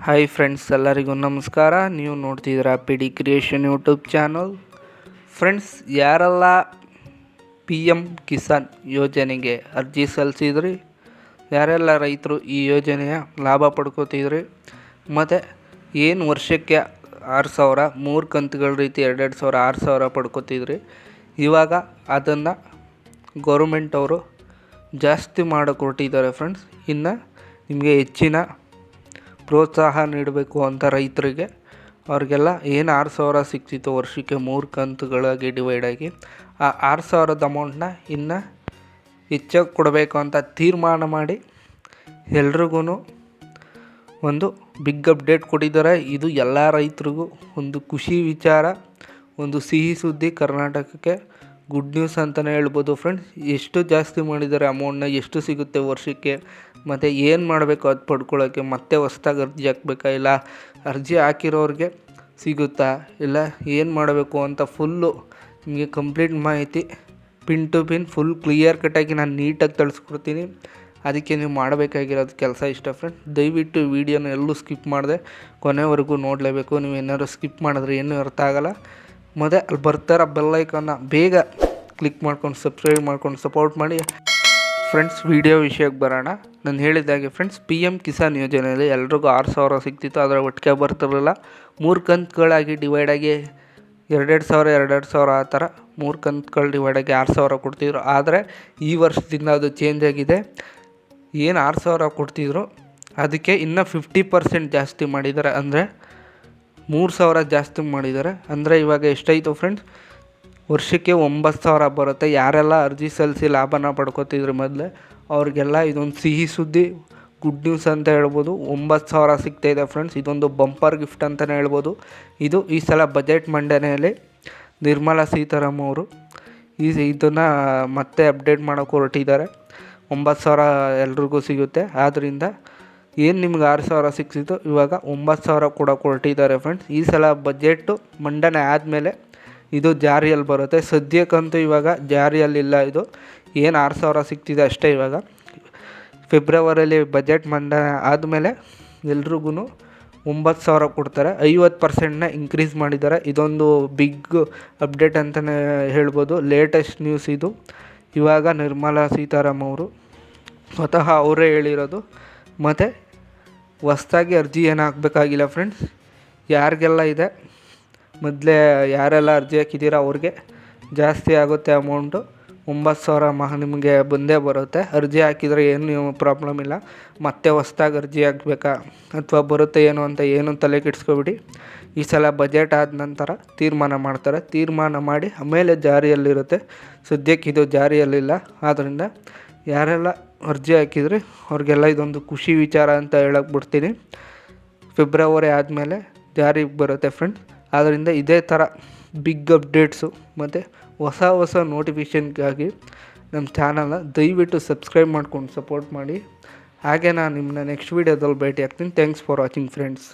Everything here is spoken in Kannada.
ಹಾಯ್ ಫ್ರೆಂಡ್ಸ್, ಎಲ್ಲರಿಗೂ ನಮಸ್ಕಾರ. ನೀವು ನೋಡ್ತಿದ್ದೀರಾ P D creation YouTube channel. Friends, ಯಾರೆಲ್ಲ ಪಿ ಎಮ್ ಕಿಸಾನ್ ಯೋಜನೆಗೆ ಅರ್ಜಿ ಸಲ್ಲಿಸಿದ್ರಿ, ಯಾರೆಲ್ಲ ರೈತರು ಈ ಯೋಜನೆಯ ಲಾಭ ಪಡ್ಕೋತಿದ್ರಿ, ಮತ್ತು ಏನು ವರ್ಷಕ್ಕೆ 6,000 3 ಕಂತುಗಳ ರೀತಿ 2,000 6,000 ಪಡ್ಕೋತಿದ್ರಿ, ಇವಾಗ ಅದನ್ನು ಗೌರ್ಮೆಂಟ್ ಅವರು ಜಾಸ್ತಿ ಮಾಡಿಕೊಟ್ಟಿದ್ದಾರೆ ಫ್ರೆಂಡ್ಸ್. ಇನ್ನು ನಿಮಗೆ ಹೆಚ್ಚಿನ ಪ್ರೋತ್ಸಾಹ ನೀಡಬೇಕು ಅಂತ ರೈತರಿಗೆ, ಅವ್ರಿಗೆಲ್ಲ ಏನು 6,000 ಸಿಗ್ತಿತ್ತು ವರ್ಷಕ್ಕೆ 3 ಕಂತುಗಳಾಗಿ ಡಿವೈಡಾಗಿ, ಆ 6,000ದ ಅಮೌಂಟನ್ನ ಇನ್ನು ಹೆಚ್ಚಾಗಿ ಕೊಡಬೇಕು ಅಂತ ತೀರ್ಮಾನ ಮಾಡಿ ಎಲ್ರಿಗೂ ಒಂದು ಬಿಗ್ ಅಪ್ಡೇಟ್ ಕೊಟ್ಟಿದ್ದಾರೆ. ಇದು ಎಲ್ಲ ರೈತರಿಗೂ ಒಂದು ಖುಷಿ ವಿಚಾರ, ಒಂದು ಸಿಹಿ ಸುದ್ದಿ. ಕರ್ನಾಟಕಕ್ಕೆ ಗುಡ್ ನ್ಯೂಸ್ ಅಂತಲೇ ಹೇಳ್ಬೋದು ಫ್ರೆಂಡ್ಸ್. ಎಷ್ಟು ಜಾಸ್ತಿ ಮಾಡಿದ್ದಾರೆ ಅಮೌಂಟ್ನ, ಎಷ್ಟು ಸಿಗುತ್ತೆ ವರ್ಷಕ್ಕೆ, ಮತ್ತು ಏನು ಮಾಡಬೇಕು ಅದು ಪಡ್ಕೊಳ್ಳೋಕ್ಕೆ, ಮತ್ತೆ ಹೊಸ್ದಾಗಿ ಅರ್ಜಿ ಹಾಕಬೇಕಾ, ಇಲ್ಲ ಅರ್ಜಿ ಹಾಕಿರೋರಿಗೆ ಸಿಗುತ್ತಾ, ಇಲ್ಲ ಏನು ಮಾಡಬೇಕು ಅಂತ ಫುಲ್ಲು ನಿಮಗೆ ಕಂಪ್ಲೀಟ್ ಮಾಹಿತಿ pin to pin full clear ಕಟ್ಟಾಗಿ ನಾನು ನೀಟಾಗಿ ತಿಳಿಸ್ಕೊಡ್ತೀನಿ. ಅದಕ್ಕೆ ನೀವು ಮಾಡಬೇಕಾಗಿರೋದು ಕೆಲಸ ಇಷ್ಟ ಫ್ರೆಂಡ್. ದಯವಿಟ್ಟು ವೀಡಿಯೋನ ಎಲ್ಲೂ ಸ್ಕಿಪ್ ಮಾಡಿದೆ ಕೊನೆವರೆಗೂ ನೋಡಲೇಬೇಕು. ನೀವು ಏನಾದ್ರು ಸ್ಕಿಪ್ ಮಾಡಿದ್ರೆ ಏನೂ ಅರ್ಥ ಆಗೋಲ್ಲ. ಮತ್ತು ಅಲ್ಲಿ ಬರ್ತಾರ ಬೆಲ್ಲೈಕನ್ನ ಬೇಗ ಕ್ಲಿಕ್ ಮಾಡ್ಕೊಂಡು ಸಬ್ಸ್ಕ್ರೈಬ್ ಮಾಡ್ಕೊಂಡು ಸಪೋರ್ಟ್ ಮಾಡಿ ಫ್ರೆಂಡ್ಸ್. ವೀಡಿಯೋ ವಿಷಯಕ್ಕೆ ಬರೋಣ. ನಾನು ಹೇಳಿದಾಗೆ ಫ್ರೆಂಡ್ಸ್, ಪಿ ಎಮ್ ಕಿಸಾನ್ ಯೋಜನೆಯಲ್ಲಿ ಎಲ್ರಿಗೂ 6,000 ಸಿಗ್ತಿತ್ತು. ಅದರ ಒಟ್ಟಿಗೆ ಬರ್ತಿರಲಿಲ್ಲ. 3 ಕಂತುಗಳಾಗಿ ಡಿವೈಡಾಗಿ 2,000 2,000 ಆ ಥರ 3 ಕಂತುಗಳು ಡಿವೈಡಾಗಿ 6,000 ಕೊಡ್ತಿದ್ರು. ಆದರೆ ಈ ವರ್ಷದಿಂದ ಅದು ಚೇಂಜ್ ಆಗಿದೆ. ಏನು 6,000 ಕೊಡ್ತಿದ್ರು ಅದಕ್ಕೆ ಇನ್ನೂ 50% ಜಾಸ್ತಿ ಮಾಡಿದ್ದಾರೆ, ಅಂದರೆ 3,000 ಜಾಸ್ತಿ ಮಾಡಿದ್ದಾರೆ. ಅಂದರೆ ಇವಾಗ ಎಷ್ಟಾಯಿತು ಫ್ರೆಂಡ್ಸ್, ವರ್ಷಕ್ಕೆ 9,000 ಬರುತ್ತೆ. ಯಾರೆಲ್ಲ ಅರ್ಜಿ ಸಲ್ಲಿಸಿ ಲಾಭನ ಪಡ್ಕೋತಿದ್ರು ಮೊದಲೇ, ಅವ್ರಿಗೆಲ್ಲ ಇದೊಂದು ಸಿಹಿ ಸುದ್ದಿ, ಗುಡ್ ನ್ಯೂಸ್ ಅಂತ ಹೇಳ್ಬೋದು. 9,000 ಸಿಗ್ತಾಯಿದೆ ಫ್ರೆಂಡ್ಸ್. ಇದೊಂದು ಬಂಪರ್ ಗಿಫ್ಟ್ ಅಂತಲೇ ಹೇಳ್ಬೋದು. ಇದು ಈ ಸಲ ಬಜೆಟ್ ಮಂಡನೆಯಲ್ಲಿ ನಿರ್ಮಲಾ ಸೀತಾರಾಮನ್ ಅವರು ಇದನ್ನು ಮತ್ತೆ ಅಪ್ಡೇಟ್ ಮಾಡೋಕ್ಕೆ ಹೊರಟಿದ್ದಾರೆ. 9,000 ಎಲ್ರಿಗೂ ಸಿಗುತ್ತೆ. ಆದ್ದರಿಂದ ಏನು ನಿಮ್ಗೆ 6,000 ಸಿಗ್ತಿತ್ತು, ಇವಾಗ 9,000 ಕೂಡ ಹೊರಟಿದ್ದಾರೆ ಫ್ರೆಂಡ್ಸ್. ಈ ಸಲ ಬಜೆಟು ಮಂಡನೆ ಆದಮೇಲೆ ಇದು ಜಾರಿಯಲ್ಲಿ ಬರುತ್ತೆ. ಸದ್ಯಕ್ಕಂತೂ ಇವಾಗ ಜಾರಿಯಲ್ಲಿಲ್ಲ. ಇದು ಏನು 6,000 ಸಿಗ್ತಿದೆ ಅಷ್ಟೇ. ಇವಾಗ ಫೆಬ್ರವರಿಯಲ್ಲಿ ಬಜೆಟ್ ಮಂಡನೆ ಆದಮೇಲೆ ಎಲ್ರಿಗೂ 9,000 ಕೊಡ್ತಾರೆ. 50%ನ ಇನ್ಕ್ರೀಸ್ ಮಾಡಿದ್ದಾರೆ. ಇದೊಂದು ಬಿಗ್ ಅಪ್ಡೇಟ್ ಅಂತಲೇ ಹೇಳ್ಬೋದು. ಲೇಟೆಸ್ಟ್ ನ್ಯೂಸ್ ಇದು. ಇವಾಗ ನಿರ್ಮಲಾ ಸೀತಾರಾಮನ್ ಅವರು ಸ್ವತಃ ಅವರೇ ಹೇಳಿರೋದು. ಮತ್ತು ಹೊಸ್ದಾಗಿ ಅರ್ಜಿ ಏನು ಹಾಕಬೇಕಾಗಿಲ್ಲ ಫ್ರೆಂಡ್ಸ್. ಯಾರಿಗೆಲ್ಲ ಇದೆ ಮೊದಲೇ ಯಾರೆಲ್ಲ ಅರ್ಜಿ ಹಾಕಿದ್ದೀರ ಅವ್ರಿಗೆ ಜಾಸ್ತಿ ಆಗುತ್ತೆ ಅಮೌಂಟು. 9,000 ನಿಮಗೆ ಬಂದೇ ಬರುತ್ತೆ. ಅರ್ಜಿ ಹಾಕಿದರೆ ಏನು ಪ್ರಾಬ್ಲಮ್ ಇಲ್ಲ. ಮತ್ತೆ ಹೊಸ್ದಾಗಿ ಅರ್ಜಿ ಹಾಕಬೇಕಾ ಅಥವಾ ಬರುತ್ತೆ ಏನು ಅಂತ ಏನು ತಲೆ ಕೆಡಿಸ್ಕೊಬಿಡಿ. ಈ ಸಲ ಬಜೆಟ್ ಆದ ನಂತರ ತೀರ್ಮಾನ ಮಾಡ್ತಾರೆ. ತೀರ್ಮಾನ ಮಾಡಿ ಆಮೇಲೆ ಜಾರಿಯಲ್ಲಿರುತ್ತೆ. ಸದ್ಯಕ್ಕೆ ಇದು ಜಾರಿಯಲ್ಲಿಲ್ಲ. ಆದ್ದರಿಂದ ಯಾರೆಲ್ಲ ಅರ್ಜಿ ಹಾಕಿದರೆ ಅವ್ರಿಗೆಲ್ಲ ಇದೊಂದು ಖುಷಿ ವಿಚಾರ ಅಂತ ಹೇಳಕ್ಕೆ ಬಿಡ್ತೀನಿ. ಫೆಬ್ರವರಿ ಆದಮೇಲೆ ಜಾರಿಗೆ ಬರುತ್ತೆ ಫ್ರೆಂಡ್ಸ್. ಆದ್ದರಿಂದ ಇದೇ ಥರ ಬಿಗ್ ಅಪ್ಡೇಟ್ಸು ಮತ್ತು ಹೊಸ ನೋಟಿಫಿಕೇಷನ್ಗಾಗಿ ನಮ್ಮ ಚಾನಲ್ನ ದಯವಿಟ್ಟು ಸಬ್ಸ್ಕ್ರೈಬ್ ಮಾಡ್ಕೊಂಡು ಸಪೋರ್ಟ್ ಮಾಡಿ. ಹಾಗೆ ನಾನು ನಿಮ್ಮನ್ನ ನೆಕ್ಸ್ಟ್ ವೀಡಿಯೋದಲ್ಲಿ ಭೇಟಿ ಆಗ್ತೀನಿ. Thanks for watching friends.